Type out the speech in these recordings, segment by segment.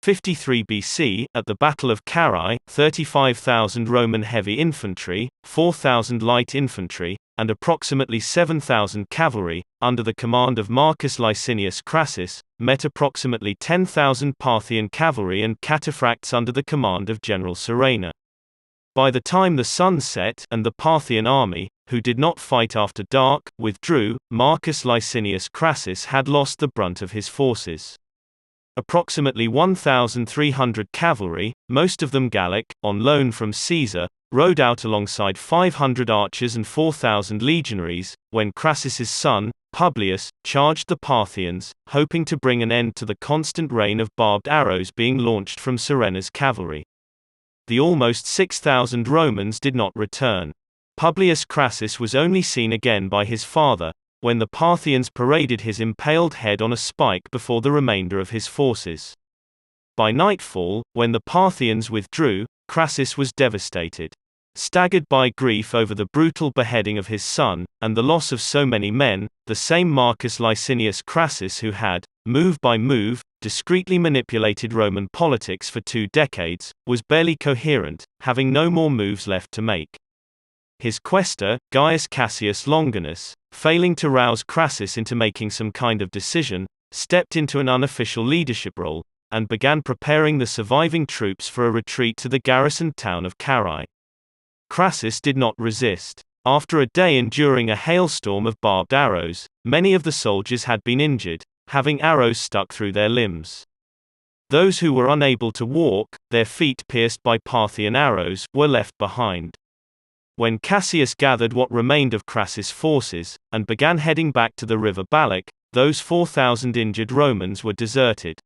53 BC, at the Battle of Carrhae, 35,000 Roman heavy infantry, 4,000 light infantry, and approximately 7,000 cavalry, under the command of Marcus Licinius Crassus, met approximately 10,000 Parthian cavalry and cataphracts under the command of General Surena. By the time the sun set and the Parthian army, who did not fight after dark, withdrew, Marcus Licinius Crassus had lost the brunt of his forces. Approximately 1,300 cavalry, most of them Gallic, on loan from Caesar, rode out alongside 500 archers and 4,000 legionaries, when Crassus's son, Publius, charged the Parthians, hoping to bring an end to the constant rain of barbed arrows being launched from Surena's cavalry. The almost 6,000 Romans did not return. Publius Crassus was only seen again by his father, when the Parthians paraded his impaled head on a spike before the remainder of his forces. By nightfall, when the Parthians withdrew, Crassus was devastated. Staggered by grief over the brutal beheading of his son, and the loss of so many men, the same Marcus Licinius Crassus who had, move by move, discreetly manipulated Roman politics for 2 decades, was barely coherent, having no more moves left to make. His quaestor, Gaius Cassius Longinus, failing to rouse Crassus into making some kind of decision, stepped into an unofficial leadership role, and began preparing the surviving troops for a retreat to the garrisoned town of Carrhae. Crassus did not resist. After a day enduring a hailstorm of barbed arrows, many of the soldiers had been injured, having arrows stuck through their limbs. Those who were unable to walk, their feet pierced by Parthian arrows, were left behind. When Cassius gathered what remained of Crassus' forces, and began heading back to the river Ballac, those 4,000 injured Romans were deserted.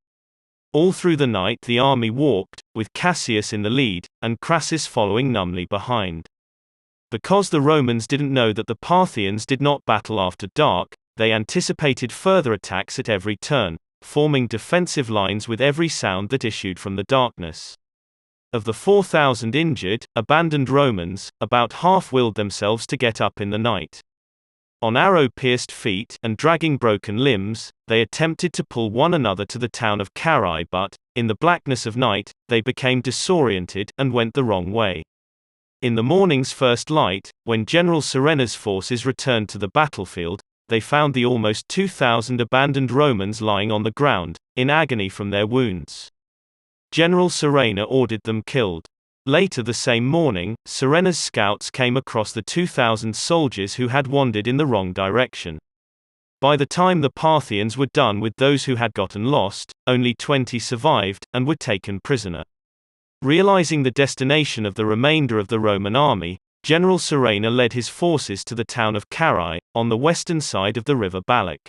All through the night the army walked, with Cassius in the lead, and Crassus following numbly behind. Because the Romans didn't know that the Parthians did not battle after dark, they anticipated further attacks at every turn, forming defensive lines with every sound that issued from the darkness. Of the 4,000 injured, abandoned Romans, about half willed themselves to get up in the night. On arrow-pierced feet, and dragging broken limbs, they attempted to pull one another to the town of Carrhae but, in the blackness of night, they became disoriented, and went the wrong way. In the morning's first light, when General Surena's forces returned to the battlefield, they found the almost 2,000 abandoned Romans lying on the ground, in agony from their wounds. General Surena ordered them killed. Later the same morning, Surena's scouts came across the 2,000 soldiers who had wandered in the wrong direction. By the time the Parthians were done with those who had gotten lost, only 20 survived, and were taken prisoner. Realizing the destination of the remainder of the Roman army, General Surena led his forces to the town of Carrhae, on the western side of the river Ballac.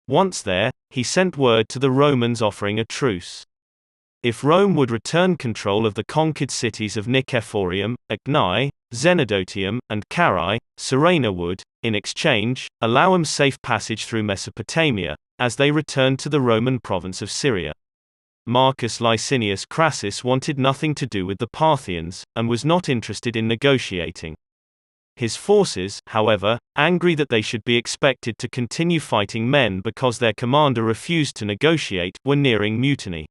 Once there, he sent word to the Romans offering a truce. If Rome would return control of the conquered cities of Nicephorium, Acnae, Zenidotium, and Carrhae, Surena would, in exchange, allow them safe passage through Mesopotamia, as they returned to the Roman province of Syria. Marcus Licinius Crassus wanted nothing to do with the Parthians, and was not interested in negotiating. His forces, however, angry that they should be expected to continue fighting men because their commander refused to negotiate, were nearing mutiny.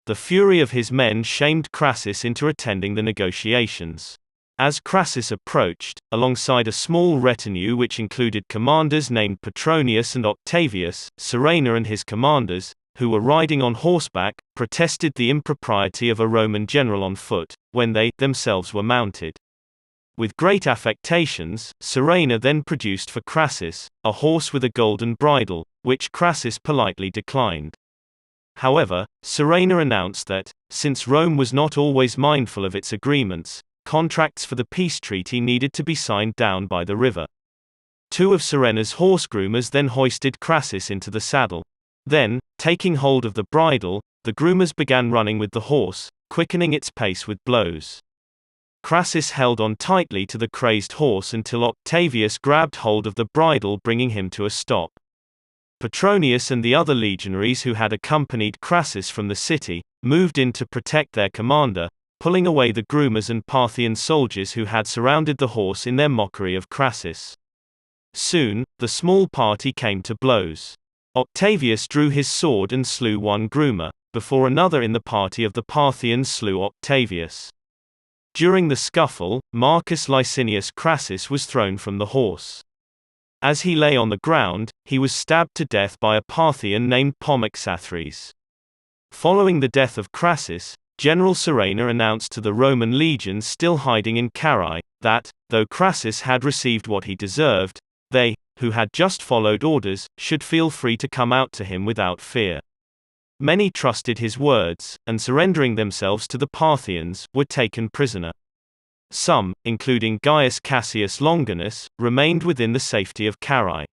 The fury of his men shamed Crassus into attending the negotiations. As Crassus approached, alongside a small retinue which included commanders named Petronius and Octavius, Surena and his commanders, who were riding on horseback, protested the impropriety of a Roman general on foot, when they, themselves were mounted. With great affectations, Surena then produced for Crassus, a horse with a golden bridle, which Crassus politely declined. However, Surena announced that, since Rome was not always mindful of its agreements, contracts for the peace treaty needed to be signed down by the river. 2 of Surena's horse groomers then hoisted Crassus into the saddle. Then, taking hold of the bridle, the groomers began running with the horse, quickening its pace with blows. Crassus held on tightly to the crazed horse until Octavius grabbed hold of the bridle, bringing him to a stop. Petronius and the other legionaries who had accompanied Crassus from the city, moved in to protect their commander, pulling away the groomers and Parthian soldiers who had surrounded the horse in their mockery of Crassus. Soon, the small party came to blows. Octavius drew his sword and slew one groomer, before another in the party of the Parthians slew Octavius. During the scuffle, Marcus Licinius Crassus was thrown from the horse. As he lay on the ground, he was stabbed to death by a Parthian named Polyxathres. Following the death of Crassus, General Surena announced to the Roman legions still hiding in Carrhae, that, though Crassus had received what he deserved, they, who had just followed orders, should feel free to come out to him without fear. Many trusted his words, and surrendering themselves to the Parthians, were taken prisoner. Some, including Gaius Cassius Longinus, remained within the safety of Carrhae.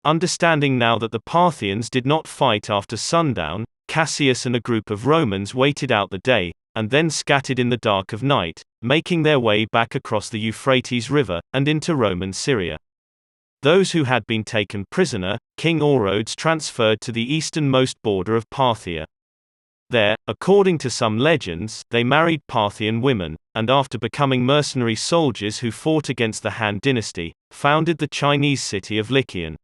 Understanding now that the Parthians did not fight after sundown, Cassius and a group of Romans waited out the day, and then scattered in the dark of night, making their way back across the Euphrates River, and into Roman Syria. Those who had been taken prisoner, King Orodes transferred to the easternmost border of Parthia. There, according to some legends, they married Parthian women, and after becoming mercenary soldiers who fought against the Han dynasty, founded the Chinese city of Lycaon.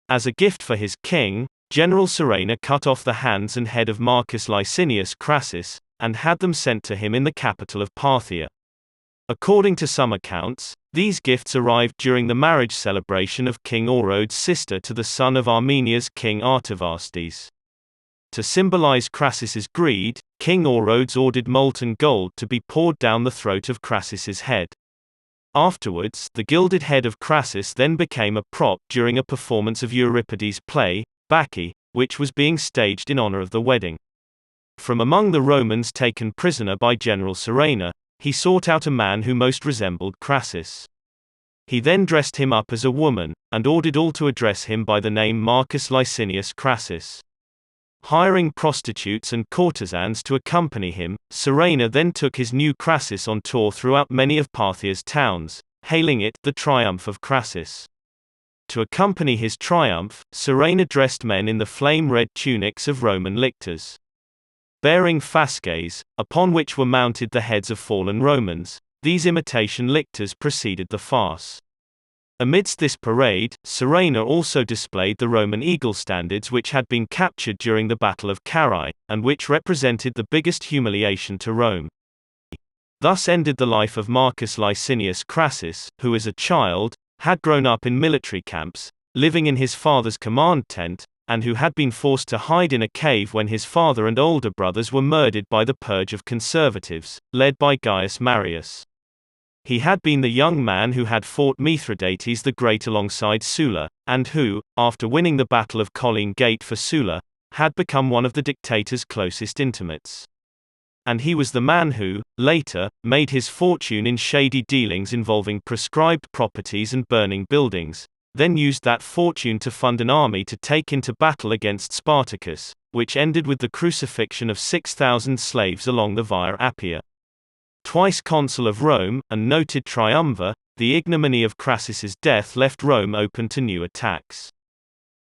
As a gift for his king, General Surena cut off the hands and head of Marcus Licinius Crassus, and had them sent to him in the capital of Parthia. According to some accounts, these gifts arrived during the marriage celebration of King Orodes' sister to the son of Armenia's King Artavasdes. To symbolize Crassus's greed, King Orodes ordered molten gold to be poured down the throat of Crassus's head. Afterwards, the gilded head of Crassus then became a prop during a performance of Euripides' play, Bacchae, which was being staged in honor of the wedding. From among the Romans taken prisoner by General Surena, he sought out a man who most resembled Crassus. He then dressed him up as a woman, and ordered all to address him by the name Marcus Licinius Crassus. Hiring prostitutes and courtesans to accompany him, Surena then took his new Crassus on tour throughout many of Parthia's towns, hailing it the triumph of Crassus. To accompany his triumph, Surena dressed men in the flame-red tunics of Roman lictors. Bearing fasces, upon which were mounted the heads of fallen Romans, these imitation lictors preceded the farce. Amidst this parade, Surena also displayed the Roman eagle standards which had been captured during the Battle of Carrhae, and which represented the biggest humiliation to Rome. Thus ended the life of Marcus Licinius Crassus, who as a child, had grown up in military camps, living in his father's command tent, and who had been forced to hide in a cave when his father and older brothers were murdered by the purge of conservatives, led by Gaius Marius. He had been the young man who had fought Mithridates the Great alongside Sulla, and who, after winning the Battle of Colline Gate for Sulla, had become one of the dictator's closest intimates. And he was the man who, later, made his fortune in shady dealings involving prescribed properties and burning buildings, then used that fortune to fund an army to take into battle against Spartacus, which ended with the crucifixion of 6,000 slaves along the Via Appia. Twice consul of Rome, and noted triumvir, the ignominy of Crassus's death left Rome open to new attacks.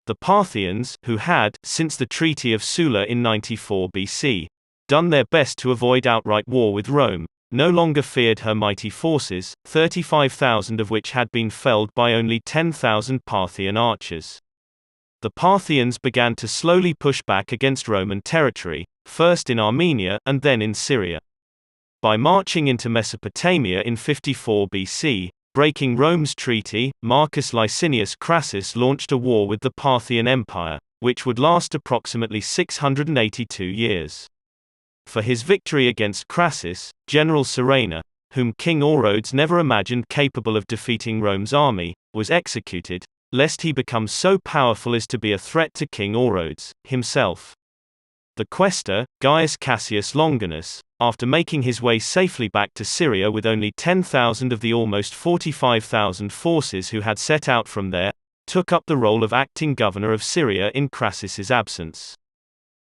The Parthians, who had, since the Treaty of Sulla in 94 BC, done their best to avoid outright war with Rome, no longer feared her mighty forces, 35,000 of which had been felled by only 10,000 Parthian archers. The Parthians began to slowly push back against Roman territory, first in Armenia and then in Syria. By marching into Mesopotamia in 54 BC, breaking Rome's treaty, Marcus Licinius Crassus launched a war with the Parthian Empire, which would last approximately 682 years. For his victory against Crassus, General Surena, whom King Orodes never imagined capable of defeating Rome's army, was executed, lest he become so powerful as to be a threat to King Orodes himself. The quaestor, Gaius Cassius Longinus, after making his way safely back to Syria with only 10,000 of the almost 45,000 forces who had set out from there, took up the role of acting governor of Syria in Crassus's absence.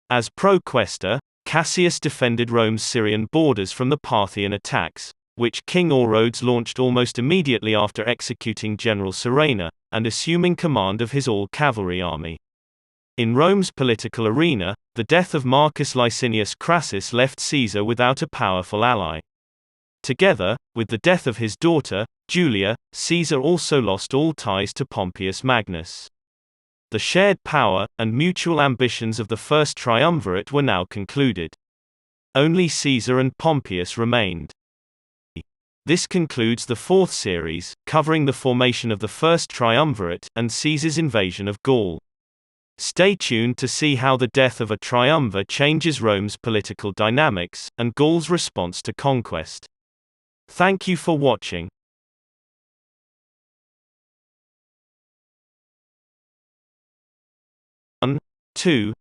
As pro-quaestor, Cassius defended Rome's Syrian borders from the Parthian attacks, which King Orodes launched almost immediately after executing General Surena, and assuming command of his all-cavalry army. In Rome's political arena, the death of Marcus Licinius Crassus left Caesar without a powerful ally. Together, with the death of his daughter, Julia, Caesar also lost all ties to Pompeius Magnus. The shared power and mutual ambitions of the First Triumvirate were now concluded. Only Caesar and Pompeius remained. This concludes the fourth series, covering the formation of the First Triumvirate and Caesar's invasion of Gaul. Stay tuned to see how the death of a triumvir changes Rome's political dynamics, and Gaul's response to conquest. Thank you for watching. 1, 2,